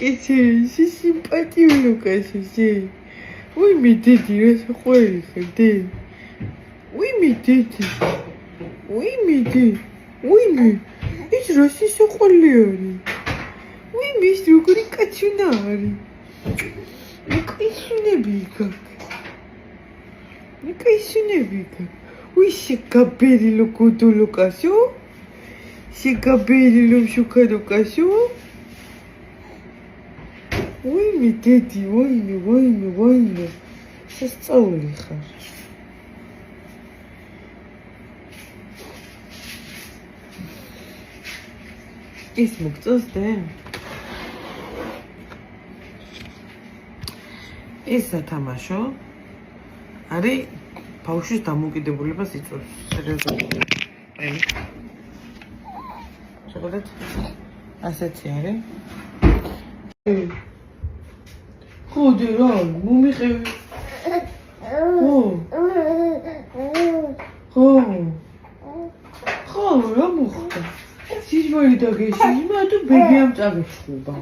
კიცი სიმპათიურ კაცი. ვიმე დედი რა საყვარელი ხარ დედი. ვიმე დედი. ვიმე ის რა საყვარელი არის. ვიმე ის როგორი კაცუნა არის. ნიკაისუნები გაკ. Ui, se cabello cotolo caso? Se cabello scioccato caso? Ui, mi teti, voglio. Se stauli xar. Is moktos de. Is სათამაშო. არის ბავშვის დამოუკიდებლობას იწვევს. სერიოზულად. აი. შეგოდეთ. ასეთი არის. ხოდი რა, მომიყევი. ხო, რა მოხდა? სიძმარი დაგეშიმა თუ ბეგი ამ წაგეჩხუბა.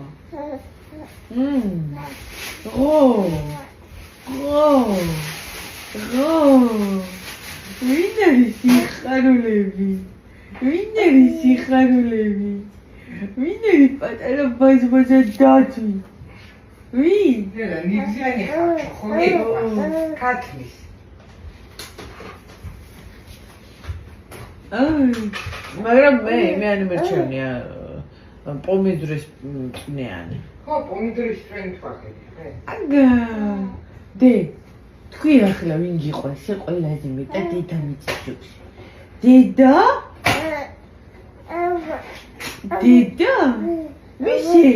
ვინ არის სიხარულები? ვინ არის პატარა ბაზბაზა დათვი? ვინ? ნიგზიანი ხარ, ქართლის. მაგრამ მე არ მერჩენია პომიდორის წვნიანი. ხო, პომიდორის წვენი თქვახები. აგა დე თქვი ახლა ვინ გიყვარს? შე ყველაზე მეტად დედა მიწიობს. დედა? ვისი?